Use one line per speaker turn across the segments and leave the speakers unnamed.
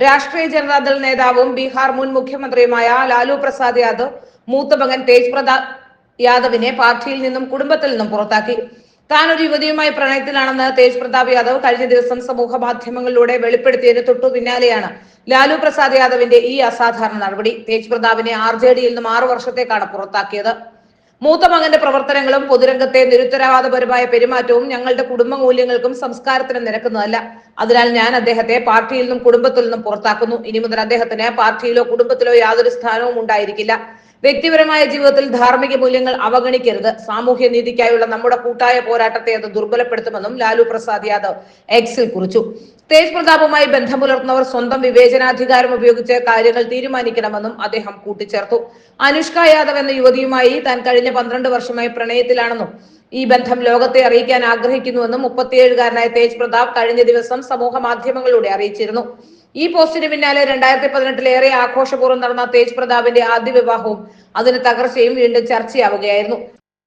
രാഷ്ട്രീയ ജനതാദൾ നേതാവും ബീഹാർ മുൻ മുഖ്യമന്ത്രിയുമായ ലാലു പ്രസാദ് യാദവ് മൂത്ത മകൻ തേജ് പ്രതാപ് യാദവിനെ പാർട്ടിയിൽ നിന്നും കുടുംബത്തിൽ നിന്നും പുറത്താക്കി. താൻ ഒരു യുവതിയുമായി പ്രണയത്തിലാണെന്ന് തേജ് പ്രതാപ് യാദവ് കഴിഞ്ഞ ദിവസം സമൂഹ മാധ്യമങ്ങളിലൂടെ വെളിപ്പെടുത്തിയതിന് തൊട്ടു പിന്നാലെയാണ് ലാലു പ്രസാദ് യാദവിന്റെ ഈ അസാധാരണ നടപടി. തേജ് പ്രതാപിനെ RJDയിൽ നിന്നും 6 വർഷത്തേക്കാണ് പുറത്താക്കിയത്. മൂത്ത മകന്റെ പ്രവർത്തനങ്ങളും പൊതുരംഗത്തെ നിരുത്തരവാദപരമായ പെരുമാറ്റവും ഞങ്ങളുടെ കുടുംബ മൂല്യങ്ങൾക്കും സംസ്കാരത്തിനും നിരക്കുന്നതല്ല. അതിനാൽ ഞാൻ അദ്ദേഹത്തെ പാർട്ടിയിൽ നിന്നും കുടുംബത്തിൽ നിന്നും പുറത്താക്കുന്നു. ഇനി മുതൽ അദ്ദേഹത്തിന് പാർട്ടിയിലോ കുടുംബത്തിലോ യാതൊരു സ്ഥാനവും ഉണ്ടായിരിക്കില്ല. വ്യക്തിപരമായ ജീവിതത്തിൽ ധാർമ്മിക മൂല്യങ്ങൾ അവഗണിക്കരുത്. സാമൂഹ്യ നീതിക്കായുള്ള നമ്മുടെ കൂട്ടായ പോരാട്ടത്തെ അത് ദുർബലപ്പെടുത്തുമെന്നും ലാലു പ്രസാദ് യാദവ് എക്സിൽ കുറിച്ചു. തേജ് പ്രതാപുമായി ബന്ധം പുലർത്തുന്നവർ സ്വന്തം വിവേചനാധികാരം ഉപയോഗിച്ച് കാര്യങ്ങൾ തീരുമാനിക്കണമെന്നും അദ്ദേഹം കൂട്ടിച്ചേർത്തു. അനുഷ്ക യാദവ് എന്ന യുവതിയുമായി താൻ കഴിഞ്ഞ 12 വർഷമായി പ്രണയത്തിലാണെന്നും ഈ ബന്ധം ലോകത്തെ അറിയിക്കാൻ ആഗ്രഹിക്കുന്നുവെന്നും 37-കാരനായ തേജ് പ്രതാപ് കഴിഞ്ഞ ദിവസം സമൂഹ മാധ്യമങ്ങളിലൂടെ അറിയിച്ചിരുന്നു. ഈ പോസ്റ്റിന് പിന്നാലെ 2018-ലേറെ ആഘോഷപൂർവ്വം നടന്ന തേജ് പ്രതാപിന്റെ ആദ്യ വിവാഹവും അതിന് തകർച്ചയും വീണ്ടും ചർച്ചയാവുകയായിരുന്നു.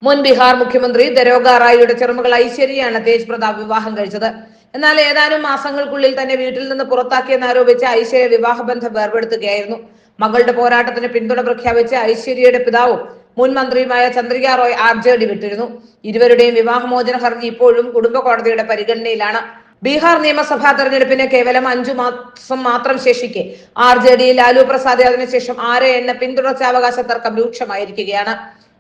മുൻ ബീഹാർ മുഖ്യമന്ത്രി ദരോഗ റായിയുടെ ചെറുമകൾ ഐശ്വര്യയാണ് തേജ് പ്രതാപ് വിവാഹം കഴിച്ചത്. എന്നാൽ ഏതാനും മാസങ്ങൾക്കുള്ളിൽ തന്നെ വീട്ടിൽ നിന്ന് പുറത്താക്കിയെന്നാരോപിച്ച് ഐശ്വര്യ വിവാഹബന്ധം വേർപെടുത്തുകയായിരുന്നു. മകളുടെ പോരാട്ടത്തിന് പിന്തുണ പ്രഖ്യാപിച്ച് ഐശ്വര്യയുടെ പിതാവും മുൻ മന്ത്രിയുമായ ചന്ദ്രിക റോയ് RJD വിട്ടിരുന്നു. ഇരുവരുടെയും വിവാഹമോചന ഹർജി ഇപ്പോഴും കുടുംബ കോടതിയുടെ പരിഗണനയിലാണ്. ബീഹാർ നിയമസഭാ തെരഞ്ഞെടുപ്പിന് കേവലം 5 മാസം മാത്രം ശേഷിക്കെ RJDയിൽ ലാലു പ്രസാദ് അതിനുശേഷം ആരെ എന്ന പിന്തുടർച്ചാവകാശ തർക്കം രൂക്ഷമായിരിക്കുകയാണ്.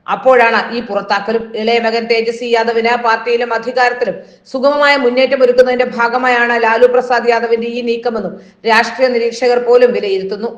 അപ്പോഴാണ് ഈ പുറത്താക്കലും. ഇളയ മകൻ തേജസ്വി യാദവിന് പാർട്ടിയിലും അധികാരത്തിലും സുഗമമായ മുന്നേറ്റം ഒരുക്കുന്നതിന്റെ ഭാഗമായാണ് ലാലു പ്രസാദ് യാദവിന്റെ ഈ നീക്കമെന്നും രാഷ്ട്രീയ നിരീക്ഷകർ പോലും വിലയിരുത്തുന്നു.